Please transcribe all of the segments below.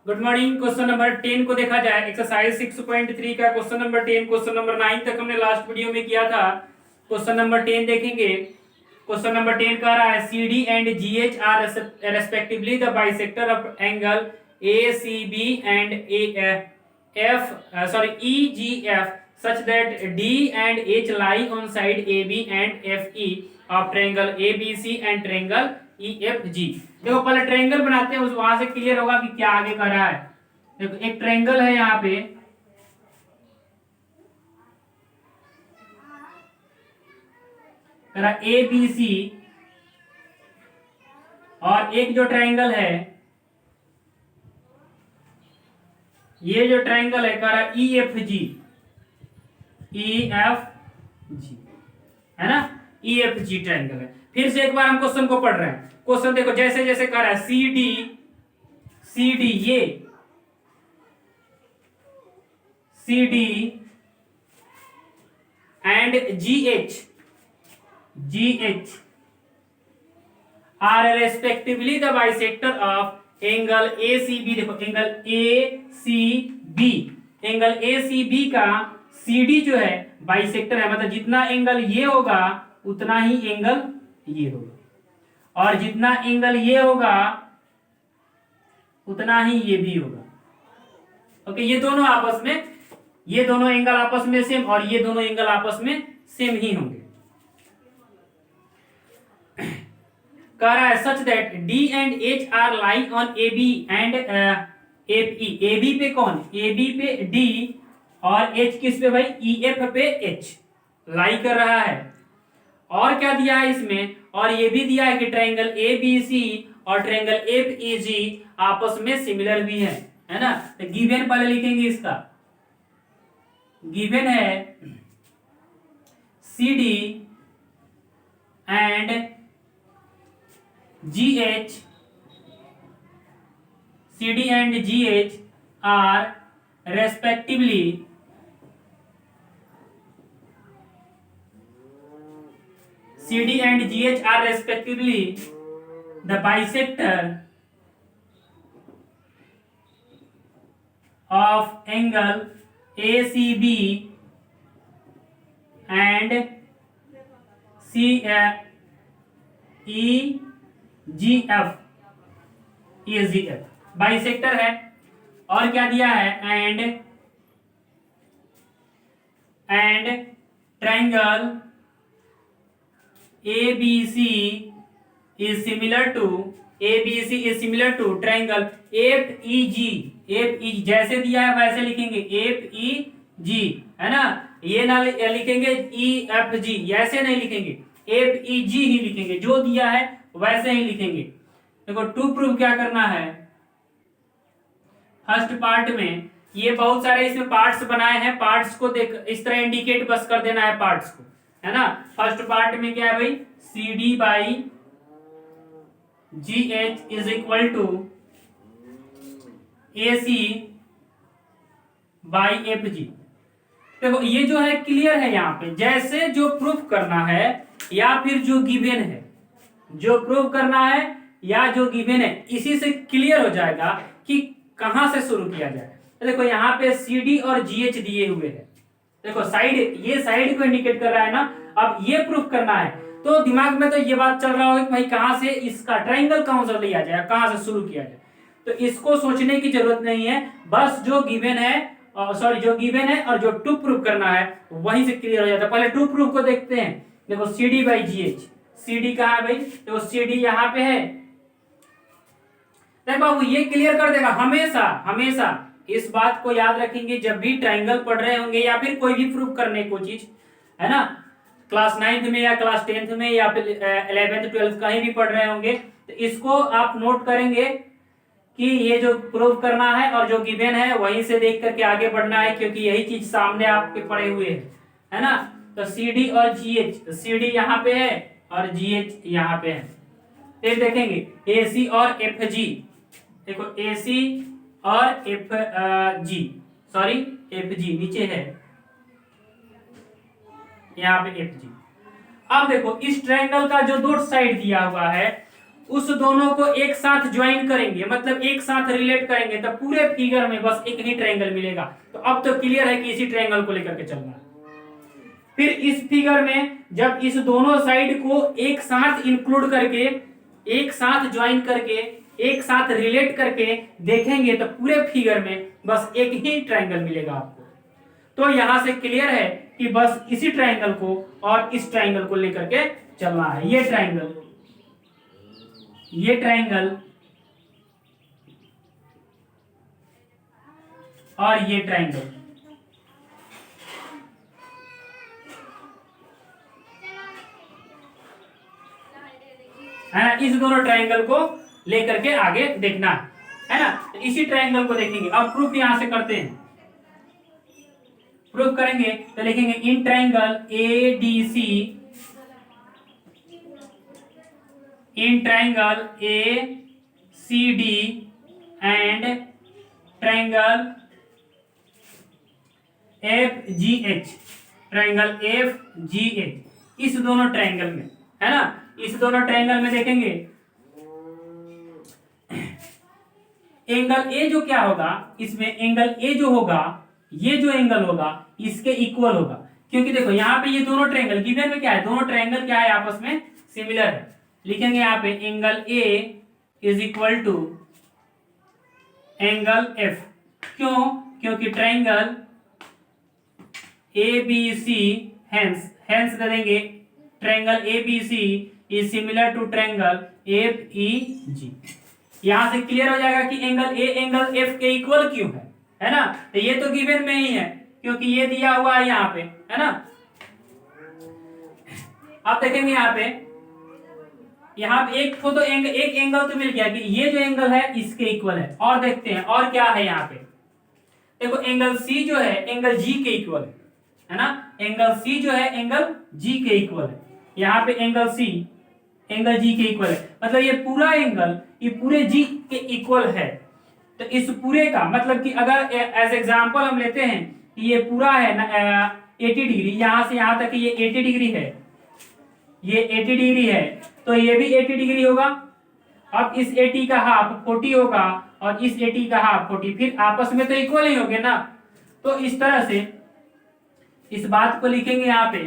Good morning. Question number 10 को देखा जाए। एक्सरसाइज 6.3 का क्वेश्चन नंबर 10, क्वेश्चन नंबर 9 तक हमने लास्ट वीडियो में किया था। क्वेश्चन नंबर 10 देखेंगे। क्वेश्चन नंबर 10 कह रहा है C D and G H are respectively the bisector of angle A C B and E G F such that D and H lie on side AB and FE of triangle ABC and triangle EFG। देखो पहले triangle बनाते हैं, उस वहां से clear होगा कि क्या आगे कर रहा है। देखो एक ट्रायंगल है यहाँ पे, ए बी सी, और एक जो ट्रायंगल है, ये जो ट्रायंगल है कह रहा E F G, E F G है ना, ई एफ जी ट्रायंगल है। फिर से एक बार हम क्वेश्चन को पढ़ रहे हैं। क्वेश्चन देखो जैसे जैसे कह रहा है सी डी ये C D and G H are respectively the bisector of angle A C B. देखो angle A C B, angle A C B का सी डी जो है बाइसेक्टर है, मतलब जितना एंगल ये होगा उतना ही एंगल ये होगा, और जितना एंगल ये होगा उतना ही ये भी होगा। ओके, ये दोनों आपस में, ये दोनों एंगल आपस में सेम, और ये दोनों एंगल आपस में सेम ही होंगे। कह रहा है such that D and H are lying on A B and F E. A B पे कौन, ए बी पे डी, और एच किस पे भाई, ई एफ पे एच लाई कर रहा है। और क्या दिया है इसमें, और ये भी दिया है कि ट्रायंगल ए बी सी और ट्रायंगल एफ ई जी आपस में सिमिलर भी है ना। तो गिवन पहले लिखेंगे इसका। गिवन है C D and G H, C D and G H are respectively CD and GH are respectively the bisector of angle ACB and EGF। Bisector है, और क्या दिया है, and triangle ABC is similar to triangle FEG। जैसे दिया है वैसे लिखेंगे FEG है ना, ये ना लिखेंगे EFG, ऐसे नहीं लिखेंगे, FEG ही लिखेंगे, जो दिया है वैसे ही लिखेंगे। देखो टू प्रूव क्या करना है। फर्स्ट पार्ट में ये बहुत सारे इसमें पार्ट्स बनाए हैं, पार्ट्स को देख इस तरह इंडिकेट बस कर देना है पार्ट्स को, है ना। फर्स्ट पार्ट में क्या है भाई, C D by G H is equal to A C by F G. देखो ये जो है क्लियर है, यहाँ पे जैसे जो प्रूफ करना है या फिर जो गिवन है, जो प्रूफ करना है या जो गिवन है, इसी से क्लियर हो जाएगा कि कहां से शुरू किया जाए। तो देखो यहाँ पे सी डी और जी एच दिए हुए हैं, देखो साइड, ये साइड को इंडिकेट कर रहा है ना। अब ये प्रूफ करना है तो दिमाग में तो ये बात चल रहा होगा कि भाई कहां से इसका ट्रायंगल कहां से लिया जाए, कहां से शुरू किया जाए। तो इसको सोचने की जरूरत नहीं है, बस जो गिवन है, जो गिवन है और जो टू प्रूफ करना है वहीं से क्लियर हो जाता है। पहले टू प्रूफ को देखते हैं। देखो C D by G H, C D कहां है भाई, देखो सी डी यहाँ पे है। देखो बाबू ये क्लियर कर देगा, हमेशा हमेशा इस बात को याद रखेंगे जब भी ट्रायंगल पढ़ रहे होंगे या फिर कोई भी प्रूफ करने को चीज, है ना, क्लास 9th में या क्लास 10th में या फिर 11th 12th कहीं भी पढ़ रहे होंगे, तो इसको आप नोट करेंगे कि ये जो प्रूफ करना है और जो गिवन है वहीं से देख करके आगे बढ़ना है, क्योंकि यही चीज सामने आपके पड़े हुए है ना। तो सी डी और जी एच, सी डी यहाँ पे है और जी एच यहाँ पे है। फिर देखेंगे ए सी और एफ जी, देखो ए सी और F G, sorry F G नीचे है, यहाँ पे एफ जी। अब देखो इस ट्रायंगल का जो दो साइड दिया हुआ है उस दोनों को एक साथ ज्वाइन करेंगे, मतलब एक साथ रिलेट करेंगे, तो पूरे फिगर में बस एक ही ट्रायंगल मिलेगा। तो अब तो क्लियर है कि इसी ट्रायंगल को लेकर के चलना है। फिर इस फिगर में जब इस दोनों साइड को एक साथ इंक्लूड करके, एक साथ ज्वाइन करके, एक साथ रिलेट करके देखेंगे तो पूरे फिगर में बस एक ही ट्रायंगल मिलेगा आपको। तो यहां से क्लियर है कि बस इसी ट्रायंगल को और इस ट्रायंगल को लेकर के चलना है। ये ट्रायंगल, ये ट्रायंगल और ये ट्रायंगल, है ना, इस दोनों ट्रायंगल को लेकर के आगे देखना है ना। तो इसी ट्रायंगल को देखेंगे। अब प्रूफ यहां से करते हैं। प्रूफ करेंगे तो लिखेंगे in triangle ADC, in triangle ACD and triangle FGH, triangle FGH, इस दोनों ट्रायंगल में, है ना, इस दोनों ट्रायंगल में देखेंगे एंगल ए जो क्या होगा, इसमें एंगल ए जो होगा, ये जो एंगल होगा इसके इक्वल होगा। क्योंकि देखो यहाँ पे ये दोनों ट्रायंगल गिवन में क्या है, दोनों ट्रायंगल क्या है, आपस में सिमिलर है। लिखेंगे यहाँ पे angle A is equal to angle F. क्यों? क्योंकि ट्रायंगल ABC, हेंस दे देंगे triangle ABC is similar to triangle FEG। यहां से क्लियर हो जाएगा कि एंगल ए एंगल एफ के इक्वल क्यों है ना। तो ये तो गिवन में ही है क्योंकि ये दिया हुआ है यहाँ पे, है ना। आप देखेंगे यहाँ पे एक एंगल तो मिल गया कि ये जो एंगल है इसके इक्वल है। और देखते हैं और क्या है यहाँ पे। देखो एंगल सी जो है एंगल जी के इक्वल है ना। एंगल सी जो है एंगल जी के इक्वल है। यहाँ पे एंगल सी एंगल जी के इक्वल है, मतलब ये पूरा एंगल ये पूरे जी के इक्वल है। तो इस पूरे का मतलब कि अगर एज एग्जांपल हम लेते हैं कि ये पूरा है ना 80 डिग्री, यहां से यहां तक ये 80 डिग्री है, ये 80 डिग्री है, तो ये भी 80 डिग्री होगा। अब इस 80 का हाफ 40 होगा और इस 80 का हाफ 40, फिर आपस में तो इक्वल ही होंगे ना। तो इस तरह से इस बात को लिखेंगे यहाँ पे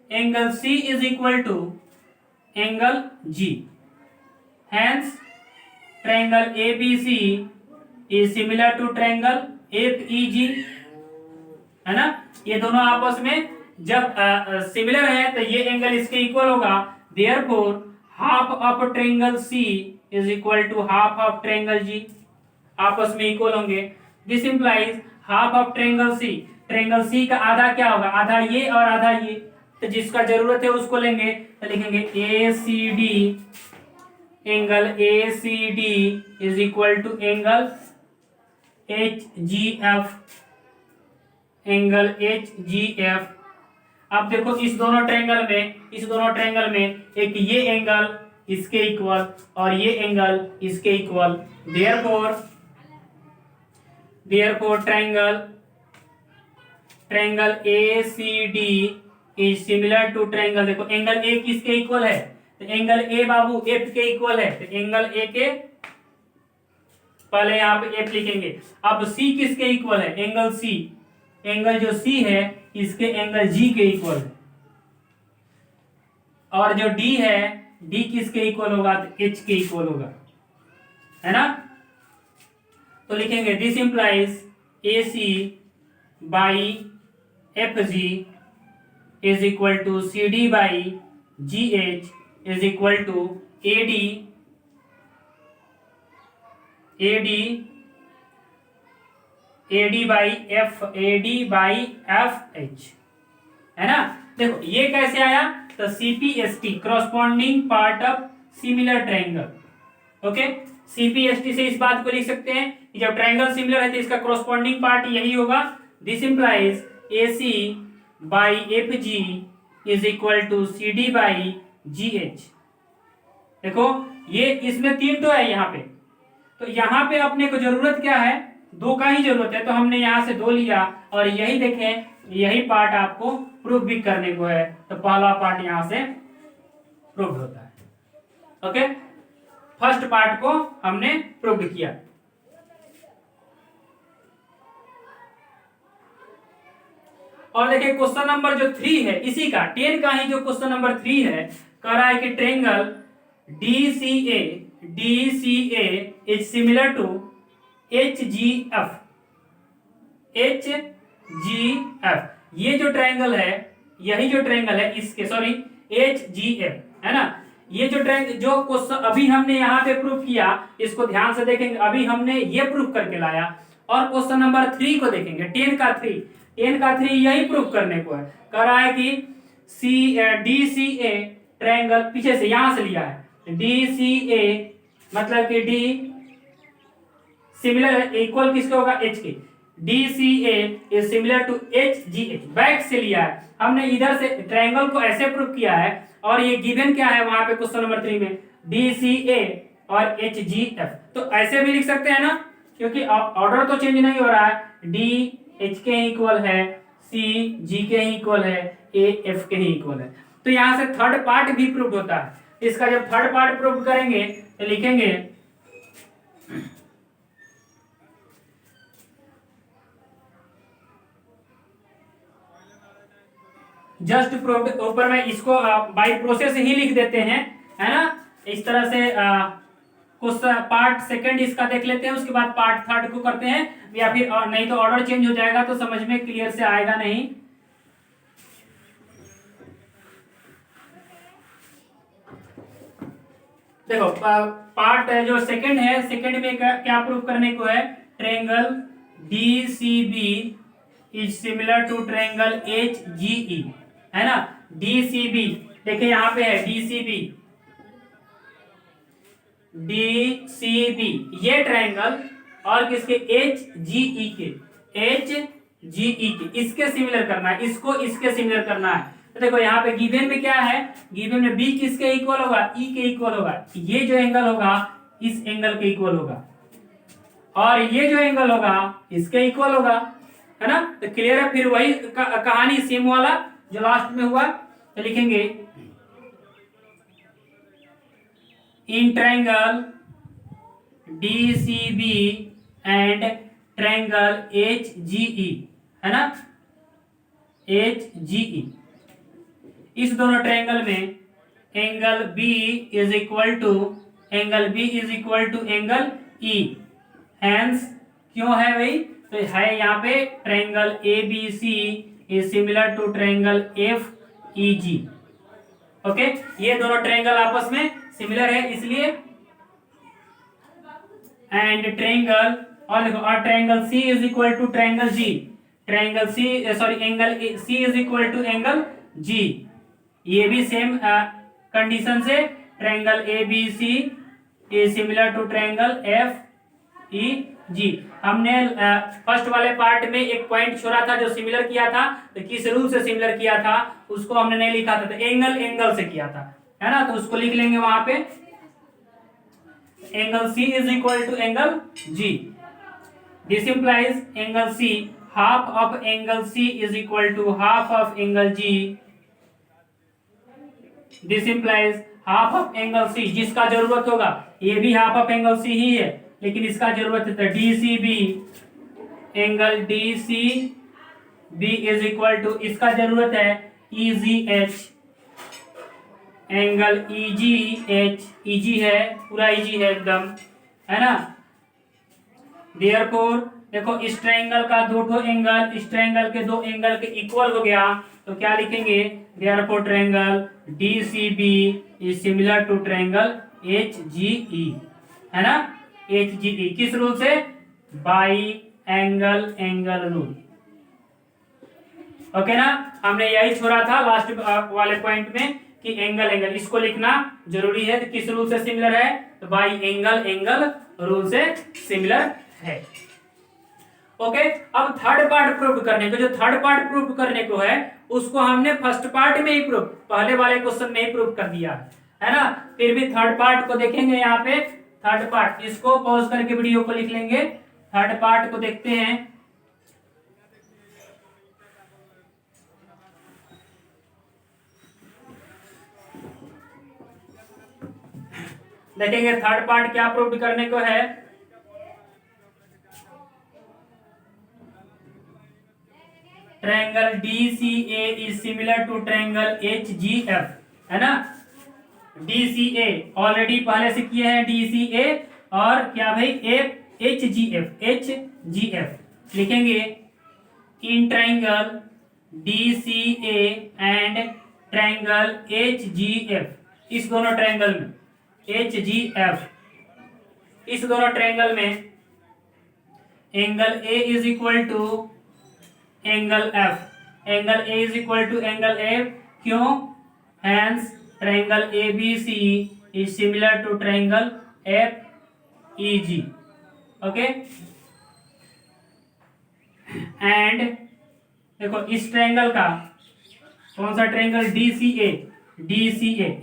angle C is equal to angle G, hence triangle ABC is similar to triangle FEG, है ना। ये दोनों आपस में जब सिमिलर है तो ये एंगल इसके इक्वल होगा। Therefore half of triangle C is equal to half of triangle G, आपस में इक्वल होंगे। This implies half of triangle C, triangle C का आधा क्या होगा, आधा ये और आधा ये, तो जिसका जरूरत है उसको लेंगे। तो लिखेंगे ACD, angle ACD is equal to angle HGF, angle HGF। अब देखो इस दोनों ट्रायंगल में एक ये एंगल इसके इक्वल और ये एंगल इसके equal. Therefore triangle ACD is similar to triangle, देखो एंगल ए किसके इक्वल है, तो एंगल ए बाबू एफ के इक्वल है, तो एंगल ए के पहले यहाँ पे एफ लिखेंगे। अब सी किसके इक्वल है, एंगल सी, एंगल जो सी है इसके एंगल जी के इक्वल है। और जो डी है डी किसके इक्वल होगा, तो एच के इक्वल होगा, है ना। तो लिखेंगे this implies AC by FG is equal to CD by GH is equal to AD by FH, है ना। देखो ये कैसे आया, तो CPST corresponding part of similar triangle, okay. CPST से इस बात को लिख सकते हैं कि जब ट्रायंगल सिमिलर है तो इसका corresponding पार्ट यही होगा। This implies AC by FG is equal to CD by GH। देखो ये इसमें 3 तो है यहाँ पे, तो यहाँ पे अपने को जरूरत क्या है, 2 का ही जरूरत है, तो हमने यहाँ से 2 लिया। और यही देखें यही पार्ट आपको प्रूफ भी करने को है, तो पहला पार्ट यहाँ से प्रूफ होता है। ओके, फर्स्ट पार्ट को हमने प्रूव किया। और देखिए क्वेश्चन नंबर जो 3 है इसी का 10 का ही जो क्वेश्चन नंबर 3 है, कह रहा है कि triangle DCA is similar to HGF। ये जो ट्रायंगल है, यही जो ट्रायंगल है इसके, सॉरी HGF है ना, ये जो ट्रायंगल जो क्वेश्चन अभी हमने यहाँ पे प्रूफ किया, इसको ध्यान से देखेंगे। अभी हमने ये प्रूफ करके लाया और क्वेश्चन नंबर 3 को देखेंगे, 10 का 3 यही प्रूफ करने को है। कह रहा है कि DCA ट्रायंगल, पीछे से यहां से लिया है, DCA मतलब कि D सिमिलर इक्वल किसके होगा, H के। DCA is similar to HGH, back से लिया है हमने, इधर से ट्रायंगल को ऐसे प्रूफ किया है। और ये गिवन क्या है वहां पे क्वेश्चन नंबर 3 में, DCA और HGF। तो ऐसे भी लिख सकते हैं ना, क्योंकि ऑर्डर तो चेंज नहीं हो रहा है। D H के इक्वल है, C G के इक्वल है, A F के इक्वल है। तो यहां से थर्ड पार्ट भी प्रूफ होता है। इसका जब थर्ड पार्ट प्रूफ करेंगे तो लिखेंगे जस्ट प्रूव्ड। ऊपर में इसको बाय प्रोसेस ही लिख देते हैं, है ना। इस तरह से कुछ पार्ट सेकंड इसका देख लेते हैं, उसके बाद पार्ट थर्ड को करते हैं, या फिर नहीं तो ऑर्डर चेंज हो जाएगा तो समझ में क्लियर से आएगा नहीं। देखो पार्ट जो सेकंड है, सेकंड में क्या प्रूव करने को है, triangle DCB is similar to triangle HGE, है ना। DCB देखिए यहाँ पे है DCB ये ट्रायंगल और किसके, HGE के इसके सिमिलर करना है, इसको इसके सिमिलर करना है। तो देखो यहाँ पे गिवन में क्या है, गिवन में B किसके इक्वल होगा, E के इक्वल होगा। ये जो एंगल होगा इस एंगल के इक्वल होगा, और ये जो एंगल होगा इसके इक्वल होगा, है ना। तो क्लियर है। फिर वही कहानी सेम वाला जो लास्ट में हुआ, तो लिखेंगे in triangle DCB and triangle HGE, है ना, HGE, इस दोनों ट्रायंगल में angle B is equal to angle E। Hence क्यों है भाई, तो है यहाँ पे triangle ABC is similar to triangle FEG। Okay, ये दोनों ट्रायंगल आपस में सिमिलर है इसलिए। एंड ट्रायंगल, और देखो, और triangle C is equal to triangle G, triangle C sorry angle C is equal to angle G। ये भी सेम कंडीशन से triangle ABC is similar to triangle FEG। हमने फर्स्ट वाले पार्ट में एक पॉइंट छोड़ा था जो सिमिलर किया था, तो किस रूल से सिमिलर किया था उसको हमने नहीं लिखा था, तो एंगल से किया था, है ना। तो उसको लिख लेंगे वहां पे, angle C is equal to angle G। This implies angle C half of angle C is equal to half of angle G। This implies half of angle C, जिसका जरूरत होगा, ये भी हाफ ऑफ एंगल C ही है लेकिन इसका जरूरत है, तो DCB angle DCB is equal to, इसका जरूरत है EGH एंगल EG है, पूरा EG है एकदम, है ना। देयरफॉर देखो इस ट्रायंगल का दो एंगल इस ट्रायंगल के दो एंगल के इक्वल हो गया, तो क्या लिखेंगे, therefore triangle DCB is similar to triangle HGE, है ना। HGE किस रूल से, बाई एंगल रूल। ओके ना, हमने यही छोड़ा था लास्ट वाले पॉइंट में कि एंगल इसको लिखना जरूरी है। तो किस रूल से सिमिलर है, तो बाई एंगल रूल से सिमिलर है। ओके, अब थर्ड पार्ट प्रूव करने को, जो थर्ड पार्ट प्रूव करने को है उसको हमने फर्स्ट पार्ट में ही प्रूव, पहले वाले क्वेश्चन में ही प्रूव कर दिया, है ना। फिर भी थर्ड पार्ट को देखेंगे, यहाँ पे थर्ड पार्ट, इसको पॉज करके वीडियो को लिख लेंगे, थर्ड पार्ट को देखते हैं। देखेंगे थर्ड पार्ट क्या प्रूव करने को है। Triangle DCA is similar to triangle HGF, है ना। DCA ऑलरेडी पहले से किए हैं DCA, और क्या भाई HGF लिखेंगे in triangle DCA and triangle HGF, इस दोनों ट्रायंगल में HGF, इस दोनों ट्रायंगल में angle A is equal to angle F, angle A is equal to angle F, क्यों? Hence triangle ABC is similar to triangle FEG, okay. And देखो इस triangle का कौन सा ट्रायंगल DCA,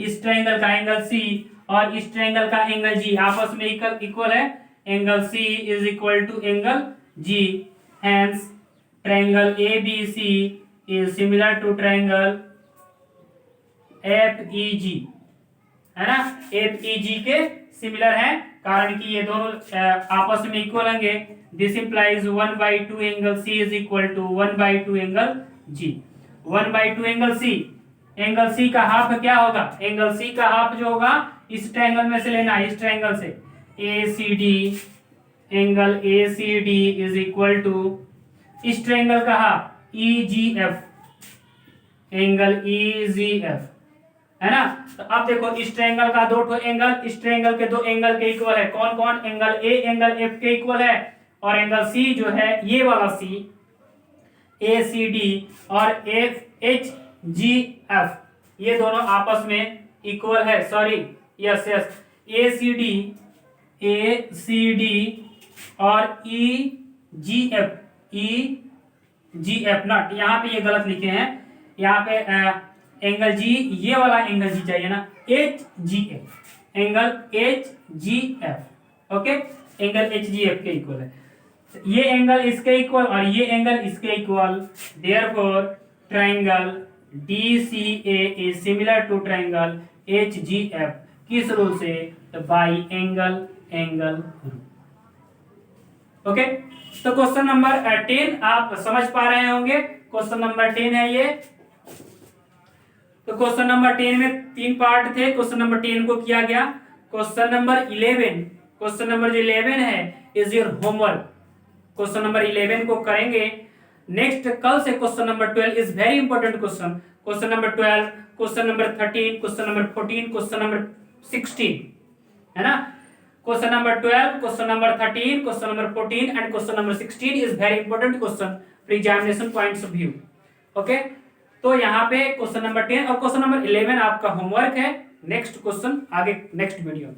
इस ट्रायंगल का एंगल C और इस ट्रायंगल का एंगल G आपस में इक्वल है। Angle C is equal to angle G, hence triangle ABC is similar to triangle FEG, है ना। FEG के सिमिलर है, कारण कि ये दोनों आपस में इक्वल होंगे। This implies 1/2 angle C is equal to 1/2 angle G। 1/2 angle C, angle C का हाफ क्या होगा? एंगल C का हाफ जो होगा इस ट्रायंगल में से लेना है, इस ट्रायंगल से ACD, angle ACD is equal to इस ट्रायंगल का हाफ EGF, एंगल EGF, है ना। तो अब देखो इस ट्रायंगल का दो एंगल इस ट्रायंगल के दो एंगल के इक्वल है। कौन कौन? एंगल A एंगल F के इक्वल है, और एंगल C जो है ये वाला C ACD और FHGF ये दोनों आपस में इक्वल है। सॉरी, यस ACD और EGF नॉट, यहाँ पे ये गलत लिखे हैं, यहाँ पे एंगल G ये वाला एंगल G चाहिए ना, HGF, angle HGF, okay. Angle HGF के इक्वल है, ये एंगल इसके इक्वल और ये एंगल इसके equal, therefore triangle DCA is similar to triangle HGF। किस रूल से? By angle rule, okay. तो क्वेश्चन नंबर 10 आप समझ पा रहे होंगे, क्वेश्चन नंबर 10 है ये। तो क्वेश्चन नंबर 10 में 3 पार्ट थे, क्वेश्चन नंबर 10 को किया गया। क्वेश्चन नंबर 11, क्वेश्चन नंबर जो 11 है is your homework. Question number 11 को करेंगे नेक्स्ट कल से। Question number 12 is very important question. Question number 12, question number 13, question number 14, question number 16, है ना। Question number 12, question number 13, question number 14 and question number 16 is very important question for examination points of view, okay. तो यहाँ पे question number 10 और question number 11 आपका homework है। Next question आगे next video में।